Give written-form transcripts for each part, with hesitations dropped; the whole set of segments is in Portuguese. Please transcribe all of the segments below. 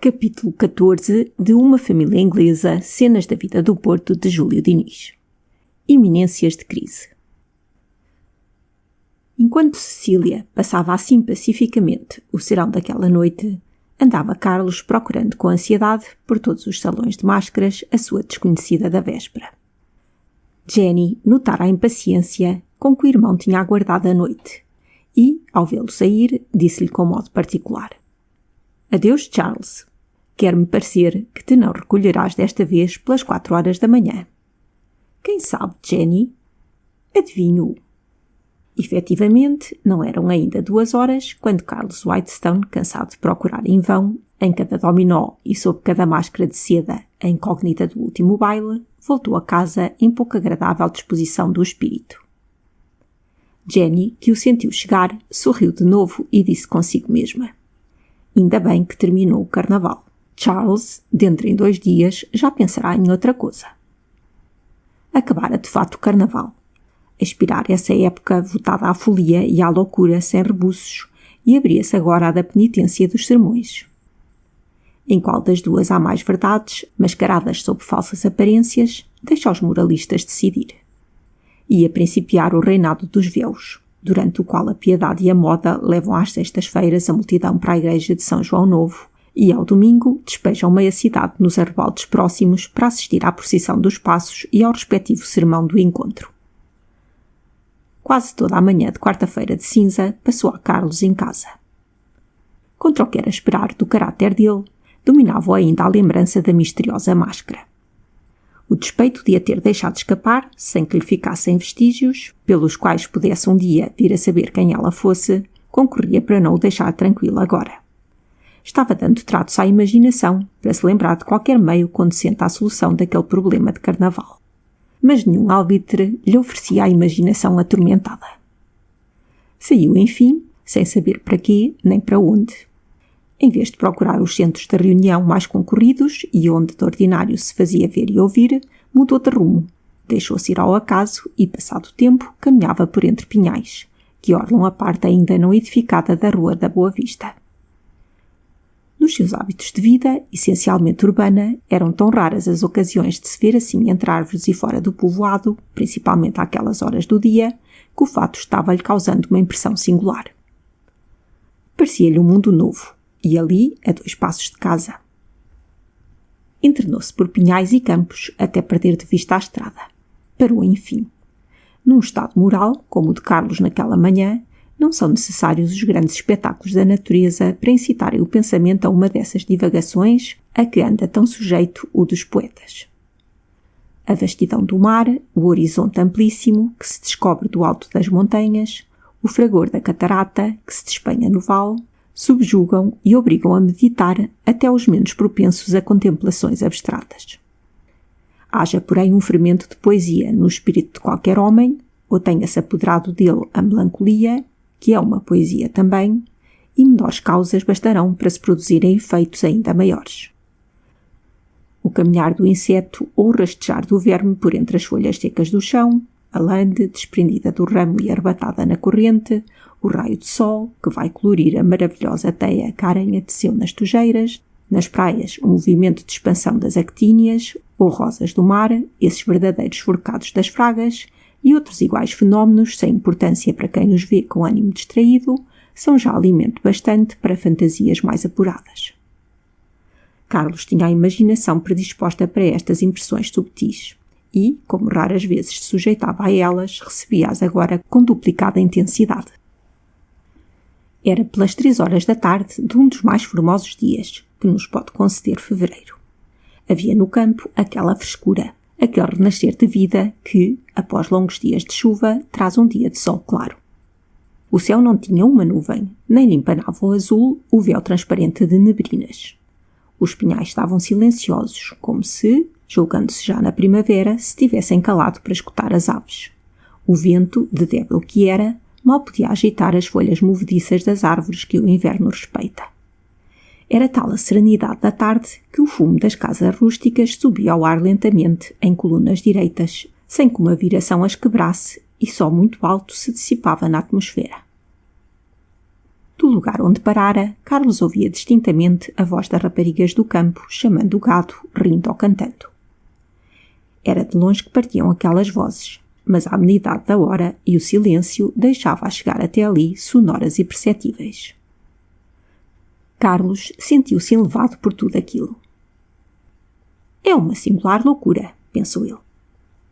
Capítulo 14 de Uma Família Inglesa, Cenas da Vida do Porto, de Júlio Diniz. Iminências de crise. Enquanto Cecília passava assim pacificamente o serão daquela noite, andava Carlos procurando com ansiedade por todos os salões de máscaras a sua desconhecida da véspera. Jenny notara a impaciência com que o irmão tinha aguardado a noite e, ao vê-lo sair, disse-lhe com modo particular: "Adeus, Charles. Quer-me parecer que te não recolherás desta vez pelas 4 horas da manhã." "Quem sabe, Jenny?" "Adivinho." Efetivamente, não eram ainda 2 horas quando Carlos Whitestone, cansado de procurar em vão, em cada dominó e sob cada máscara de seda, a incógnita do último baile, voltou a casa em pouco agradável disposição do espírito. Jenny, que o sentiu chegar, sorriu de novo e disse consigo mesma: "Ainda bem que terminou o carnaval. Charles, dentro em 2 dias, já pensará em outra coisa." Acabara de fato o carnaval. Expirar essa época votada à folia e à loucura sem rebuços, e abria-se agora a da penitência dos sermões. Em qual das duas há mais verdades, mascaradas sob falsas aparências, deixa aos moralistas decidir. Ia principiar o reinado dos véus, durante o qual a piedade e a moda levam às sextas-feiras a multidão para a igreja de São João Novo, e ao domingo despejam meia cidade nos arrabaldes próximos para assistir à procissão dos passos e ao respectivo sermão do encontro. Quase toda a manhã de quarta-feira de cinza passou a Carlos em casa. Contra o que era esperar do caráter dele, dominava-o ainda a lembrança da misteriosa máscara. O despeito de a ter deixado escapar, sem que lhe ficassem vestígios, pelos quais pudesse um dia vir a saber quem ela fosse, concorria para não o deixar tranquilo agora. Estava dando tratos à imaginação para se lembrar de qualquer meio conducente à solução daquele problema de carnaval. Mas nenhum alvitre lhe oferecia a imaginação atormentada. Saiu, enfim, sem saber para quê nem para onde. Em vez de procurar os centros de reunião mais concorridos e onde de ordinário se fazia ver e ouvir, mudou de rumo, deixou-se ir ao acaso e, passado o tempo, caminhava por entre pinhais, que orlam a parte ainda não edificada da Rua da Boa Vista. Nos seus hábitos de vida, essencialmente urbana, eram tão raras as ocasiões de se ver assim entre árvores e fora do povoado, principalmente àquelas horas do dia, que o fato estava-lhe causando uma impressão singular. Parecia-lhe um mundo novo, e ali, a 2 passos de casa. Internou-se por pinhais e campos até perder de vista a estrada. Parou, enfim. Num estado moral, como o de Carlos naquela manhã, não são necessários os grandes espetáculos da natureza para incitarem o pensamento a uma dessas divagações a que anda tão sujeito o dos poetas. A vastidão do mar, o horizonte amplíssimo que se descobre do alto das montanhas, o fragor da catarata que se despenha no vale, subjugam e obrigam a meditar até os menos propensos a contemplações abstratas. Haja, porém, um fermento de poesia no espírito de qualquer homem, ou tenha-se apoderado dele a melancolia, que é uma poesia também, e menores causas bastarão para se produzirem efeitos ainda maiores. O caminhar do inseto ou o rastejar do verme por entre as folhas secas do chão, a lande desprendida do ramo e arrebatada na corrente, o raio de sol que vai colorir a maravilhosa teia que a aranha teceu nas tujeiras, nas praias o movimento de expansão das actíneas ou rosas do mar, esses verdadeiros forcados das fragas, e outros iguais fenómenos, sem importância para quem os vê com ânimo distraído, são já alimento bastante para fantasias mais apuradas. Carlos tinha a imaginação predisposta para estas impressões subtis e, como raras vezes se sujeitava a elas, recebia-as agora com duplicada intensidade. Era pelas 3 horas da tarde de um dos mais formosos dias que nos pode conceder fevereiro. Havia no campo aquela frescura, aquele renascer de vida que, após longos dias de chuva, traz um dia de sol claro. O céu não tinha uma nuvem, nem lhe empanava o azul o véu transparente de neblinas. Os pinhais estavam silenciosos, como se, julgando-se já na primavera, se tivessem calado para escutar as aves. O vento, de débil que era, mal podia agitar as folhas movediças das árvores que o inverno respeita. Era tal a serenidade da tarde que o fumo das casas rústicas subia ao ar lentamente em colunas direitas, sem que uma viração as quebrasse, e só muito alto se dissipava na atmosfera. Do lugar onde parara, Carlos ouvia distintamente a voz das raparigas do campo, chamando o gado, rindo ou cantando. Era de longe que partiam aquelas vozes, mas a amenidade da hora e o silêncio deixava-as chegar até ali, sonoras e perceptíveis. Carlos sentiu-se enlevado por tudo aquilo. É uma singular loucura, pensou ele.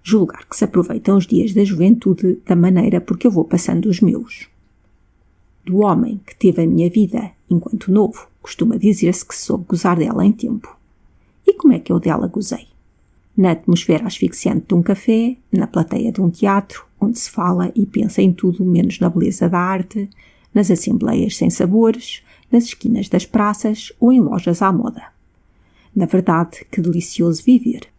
Julgar que se aproveitam os dias da juventude da maneira por que eu vou passando os meus. Do homem que teve a minha vida enquanto novo, costuma dizer-se que soube gozar dela em tempo. E como é que eu dela gozei? Na atmosfera asfixiante de um café, na plateia de um teatro, onde se fala e pensa em tudo menos na beleza da arte, nas assembleias sem sabores, nas esquinas das praças ou em lojas à moda. Na verdade, que delicioso viver.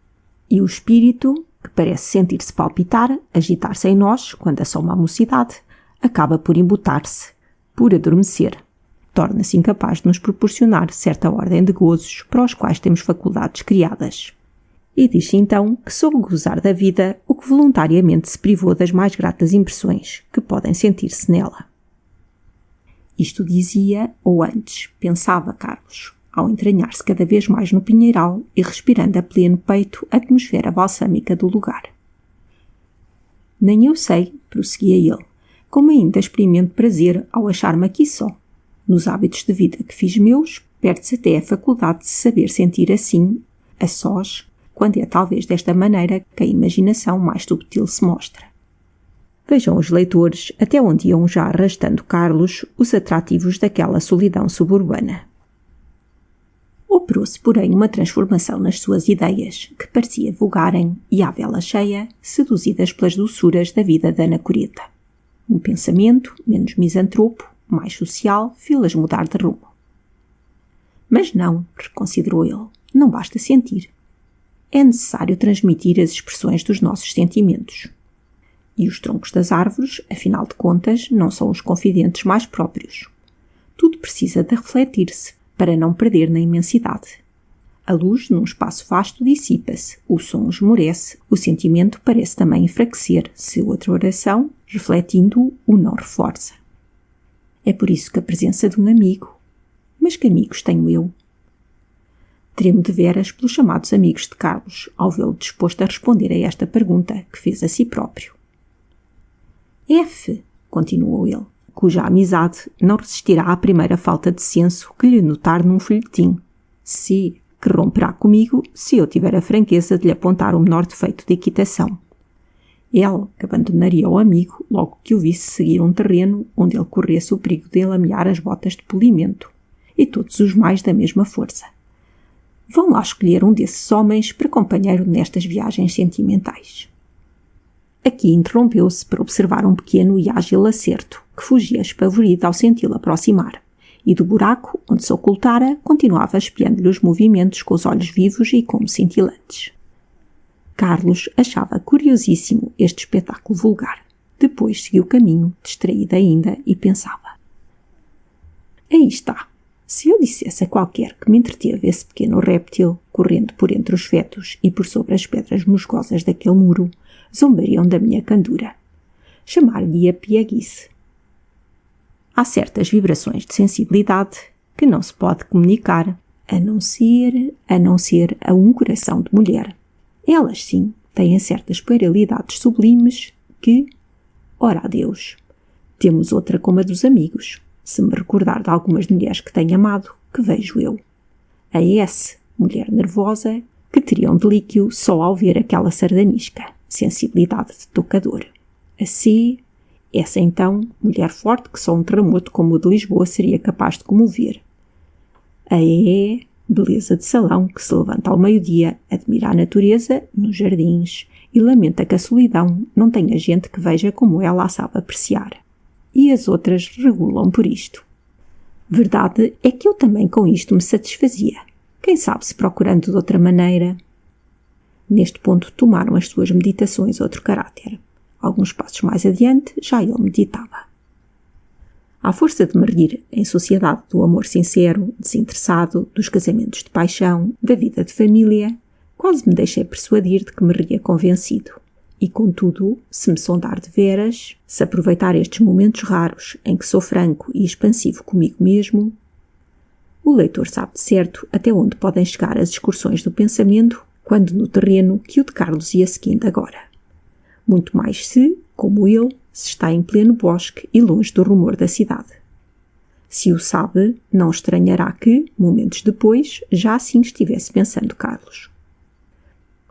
E o espírito, que parece sentir-se palpitar, agitar-se em nós, quando assoma a mocidade, acaba por embotar-se, por adormecer. Torna-se incapaz de nos proporcionar certa ordem de gozos para os quais temos faculdades criadas. E diz-se então que soube gozar da vida o que voluntariamente se privou das mais gratas impressões que podem sentir-se nela. Isto dizia, ou antes, pensava Carlos, ao entranhar-se cada vez mais no pinheiral e respirando a pleno peito a atmosfera balsâmica do lugar. Nem eu sei, prosseguia ele, como ainda experimento prazer ao achar-me aqui só. Nos hábitos de vida que fiz meus, perde-se até a faculdade de saber sentir assim, a sós, quando é talvez desta maneira que a imaginação mais subtil se mostra. Vejam os leitores até onde iam já arrastando Carlos os atrativos daquela solidão suburbana. Operou-se, porém, uma transformação nas suas ideias, que parecia vulgarem e, à vela cheia, seduzidas pelas doçuras da vida da anacoreta. Um pensamento, menos misantropo, mais social, fê-las mudar de rumo. Mas não, reconsiderou ele, não basta sentir. É necessário transmitir as expressões dos nossos sentimentos. E os troncos das árvores, afinal de contas, não são os confidentes mais próprios. Tudo precisa de refletir-se, para não perder na imensidade. A luz, num espaço vasto, dissipa-se, o som esmorece, o sentimento parece também enfraquecer, se outra oração, refletindo-o, o não reforça. É por isso que a presença de um amigo. Mas que amigos tenho eu? Tremo de veras pelos chamados amigos de Carlos, ao vê-lo disposto a responder a esta pergunta que fez a si próprio. F, continuou ele, cuja amizade não resistirá à primeira falta de senso que lhe notar num folhetim. C, que romperá comigo se eu tiver a franqueza de lhe apontar o menor defeito de equitação. L, que abandonaria o amigo logo que o visse seguir um terreno onde ele corresse o perigo de enlamear as botas de polimento. E todos os mais da mesma força. Vão lá escolher um desses homens para companheiro nestas viagens sentimentais. Aqui interrompeu-se para observar um pequeno e ágil acerto, que fugia espavorido ao senti-lo aproximar, e do buraco, onde se ocultara, continuava espiando-lhe os movimentos com os olhos vivos e como cintilantes. Carlos achava curiosíssimo este espetáculo vulgar. Depois seguiu o caminho, distraído ainda, e pensava. Aí está. Se eu dissesse a qualquer que me entreteve esse pequeno réptil, correndo por entre os fetos e por sobre as pedras musgosas daquele muro, zombariam da minha candura. Chamar-lhe-a pieguice. Há certas vibrações de sensibilidade que não se pode comunicar, a não ser a um coração de mulher. Elas, sim, têm certas puerilidades sublimes que, ora adeus, temos outra como a dos amigos. Se me recordar de algumas mulheres que tenho amado, que vejo eu. A S, mulher nervosa, que teria um delíquio só ao ver aquela sardanisca, sensibilidade de tocador. A C, essa então, mulher forte que só um terremoto como o de Lisboa seria capaz de comover. A E, beleza de salão que se levanta ao meio-dia, admira a natureza nos jardins e lamenta que a solidão não tenha gente que veja como ela a sabe apreciar. E as outras regulam por isto. Verdade é que eu também com isto me satisfazia. Quem sabe se procurando de outra maneira. Neste ponto tomaram as suas meditações outro caráter. Alguns passos mais adiante já ele meditava. À força de me rir em sociedade do amor sincero, desinteressado, dos casamentos de paixão, da vida de família, quase me deixei persuadir de que me ria convencido. e, contudo, se me sondar de veras, se aproveitar estes momentos raros em que sou franco e expansivo comigo mesmo, o leitor sabe de certo até onde podem chegar as excursões do pensamento quando no terreno que o de Carlos ia seguindo agora. Muito mais se, como ele, se está em pleno bosque e longe do rumor da cidade. Se o sabe, não estranhará que, momentos depois, já assim estivesse pensando Carlos.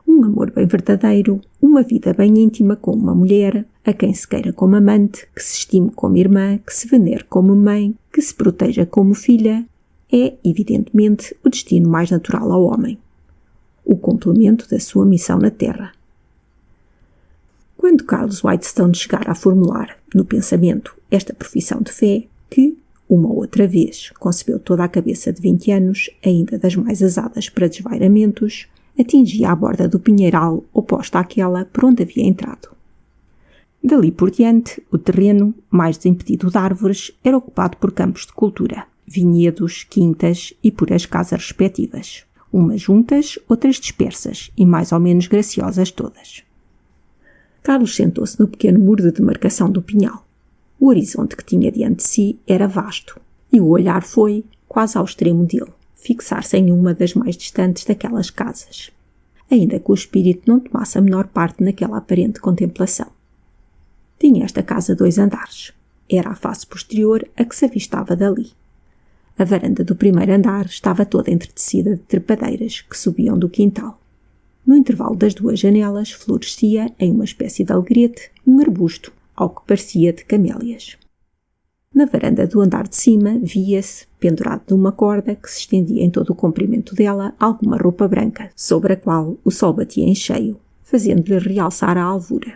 Um amor bem verdadeiro, uma vida bem íntima com uma mulher, a quem se queira como amante, que se estime como irmã, que se venere como mãe, que se proteja como filha, é, evidentemente, o destino mais natural ao homem. O complemento da sua missão na Terra. Quando Carlos Whitestone chegar a formular, no pensamento, esta profissão de fé, que, uma ou outra vez, concebeu toda a cabeça de 20 anos, ainda das mais azadas para desvairamentos, atingia a borda do pinheiral oposta àquela por onde havia entrado. Dali por diante, o terreno, mais desimpedido de árvores, era ocupado por campos de cultura, vinhedos, quintas e por as casas respectivas, umas juntas, outras dispersas e mais ou menos graciosas todas. Carlos sentou-se no pequeno muro de demarcação do pinhal. O horizonte que tinha diante de si era vasto, e o olhar foi, quase ao extremo dele, fixar-se em uma das mais distantes daquelas casas, ainda que o espírito não tomasse a menor parte naquela aparente contemplação. Tinha esta casa 2 andares. Era a face posterior a que se avistava dali. A varanda do primeiro andar estava toda entretecida de trepadeiras que subiam do quintal. No intervalo das 2 janelas florescia, em uma espécie de alegrete, um arbusto, ao que parecia de camélias. Na varanda do andar de cima via-se, pendurado de uma corda que se estendia em todo o comprimento dela, alguma roupa branca, sobre a qual o sol batia em cheio, fazendo-lhe realçar a alvura.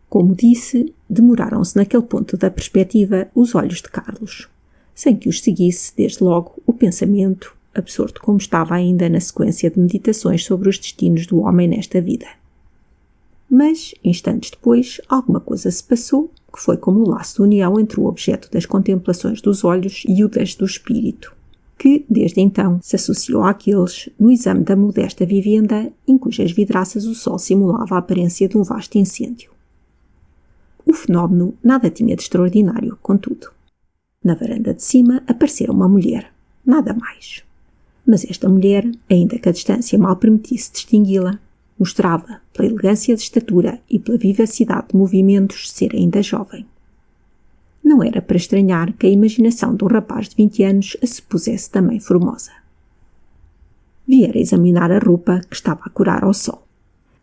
Como disse, demoraram-se naquele ponto da perspectiva os olhos de Carlos, sem que os seguisse desde logo o pensamento, absorto como estava ainda na sequência de meditações sobre os destinos do homem nesta vida. Mas, instantes depois, alguma coisa se passou, que foi como o laço de união entre o objeto das contemplações dos olhos e o das do espírito, que, desde então, se associou àqueles no exame da modesta vivenda em cujas vidraças o sol simulava a aparência de um vasto incêndio. O fenómeno nada tinha de extraordinário, contudo. Na varanda de cima aparecera uma mulher, nada mais. Mas esta mulher, ainda que a distância mal permitisse distingui-la, mostrava, pela elegância de estatura e pela vivacidade de movimentos, ser ainda jovem. Não era para estranhar que a imaginação de um rapaz de 20 anos a se pusesse também formosa. Viera examinar a roupa que estava a corar ao sol.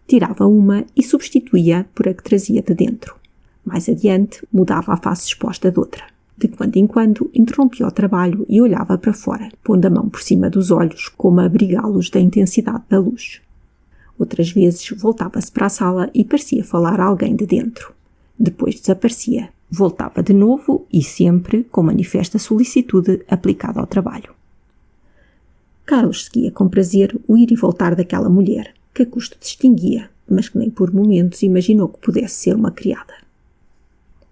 Tirava uma e substituía por a que trazia de dentro. Mais adiante, mudava a face exposta de outra. De quando em quando, interrompia o trabalho e olhava para fora, pondo a mão por cima dos olhos, como a abrigá-los da intensidade da luz. Outras vezes, voltava-se para a sala e parecia falar a alguém de dentro. Depois desaparecia, voltava de novo e sempre, com manifesta solicitude, aplicada ao trabalho. Carlos seguia com prazer o ir e voltar daquela mulher, que a custo distinguia, mas que nem por momentos imaginou que pudesse ser uma criada.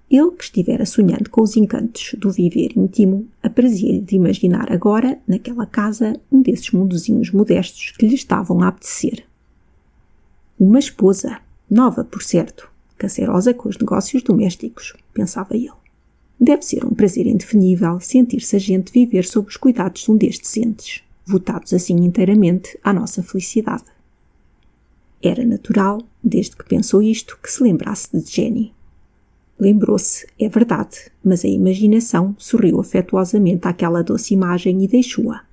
Ele, que estivera sonhando com os encantos do viver íntimo, aprazia-lhe de imaginar agora, naquela casa, um desses mundozinhos modestos que lhe estavam a apetecer. Uma esposa, nova por certo, cancerosa com os negócios domésticos, pensava ele. Deve ser um prazer indefinível sentir-se a gente viver sob os cuidados de um destes entes, votados assim inteiramente à nossa felicidade. Era natural, desde que pensou isto, que se lembrasse de Jenny. Lembrou-se, é verdade, mas a imaginação sorriu afetuosamente àquela doce imagem e deixou-a.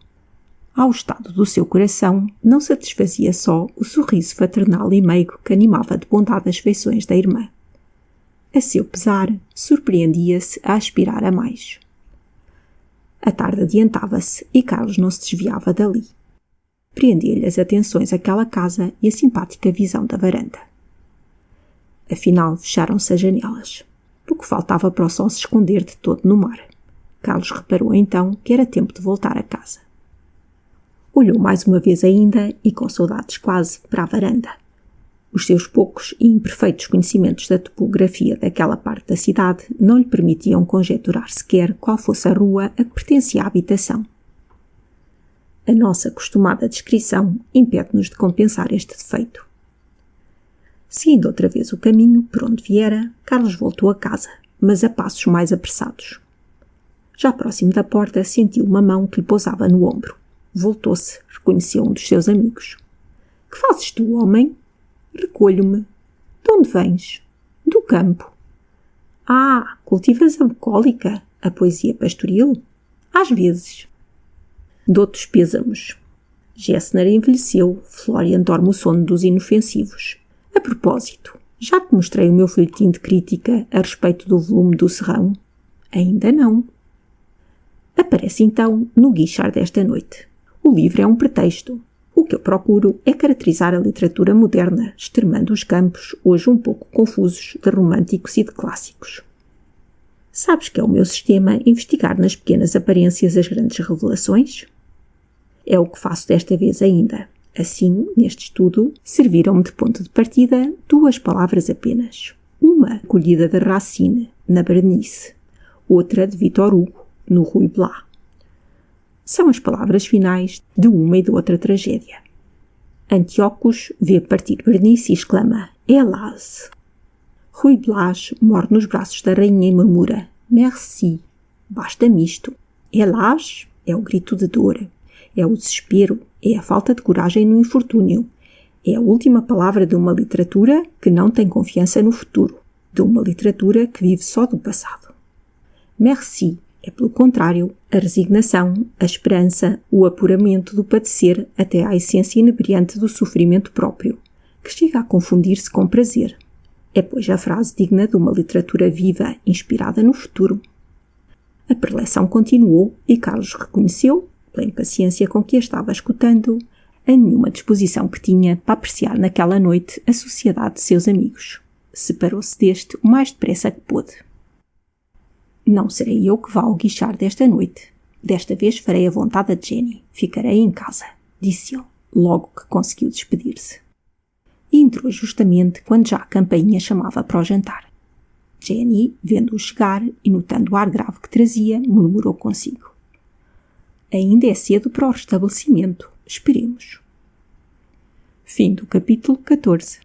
Ao estado do seu coração não satisfazia só o sorriso fraternal e meigo que animava de bondade as feições da irmã. A seu pesar, surpreendia-se a aspirar a mais. A tarde adiantava-se e Carlos não se desviava dali. Prendia-lhe as atenções àquela casa e a simpática visão da varanda. Afinal, fecharam-se as janelas. Pouco faltava para o sol se esconder de todo no mar. Carlos reparou então que era tempo de voltar a casa. Olhou mais uma vez ainda e, com saudades quase, para a varanda. Os seus poucos e imperfeitos conhecimentos da topografia daquela parte da cidade não lhe permitiam conjecturar sequer qual fosse a rua a que pertencia a habitação. A nossa acostumada descrição impede-nos de compensar este defeito. Seguindo outra vez o caminho por onde viera, Carlos voltou a casa, mas a passos mais apressados. Já próximo da porta, sentiu uma mão que lhe pousava no ombro. Voltou-se, reconheceu um dos seus amigos. — Que fazes tu, homem? — Recolho-me. — De onde vens? — Do campo. — Ah, cultivas a bucólica, a poesia pastoril? — Às vezes. — Dou-te os pêsamos. Gessner envelheceu, Florian dorme o sono dos inofensivos. A propósito, já te mostrei o meu folhetim de crítica a respeito do volume do Serrão? Ainda não. Aparece então no Guichard desta noite. O livro é um pretexto. O que eu procuro é caracterizar a literatura moderna, extremando os campos, hoje um pouco confusos, de românticos e de clássicos. Sabes que é o meu sistema investigar nas pequenas aparências as grandes revelações? É o que faço desta vez ainda. Assim, neste estudo, serviram-me de ponto de partida 2 palavras apenas. Uma colhida de Racine, na Berenice, outra de Victor Hugo, no Ruy Blas. São as palavras finais de uma e de outra tragédia. Antíocos vê partir Berenice e exclama: Hélas! Ruy Blas morre nos braços da rainha e murmura: Merci, basta-me isto. Hélas é o grito de dor, é o desespero, é a falta de coragem no infortúnio. É a última palavra de uma literatura que não tem confiança no futuro, de uma literatura que vive só do passado. Merci é, pelo contrário, a resignação, a esperança, o apuramento do padecer até à essência inebriante do sofrimento próprio, que chega a confundir-se com prazer. É, pois, a frase digna de uma literatura viva, inspirada no futuro. A preleção continuou e Carlos reconheceu, pela impaciência com que a estava escutando, a nenhuma disposição que tinha para apreciar naquela noite a sociedade de seus amigos. Separou-se deste o mais depressa que pôde. Não serei eu que vá ao Guichard desta noite. Desta vez farei a vontade de Jenny. Ficarei em casa, disse ele, logo que conseguiu despedir-se. E entrou justamente quando já a campainha chamava para o jantar. Jenny, vendo-o chegar e notando o ar grave que trazia, murmurou consigo: Ainda é cedo para o restabelecimento. Esperemos. Fim do capítulo 14.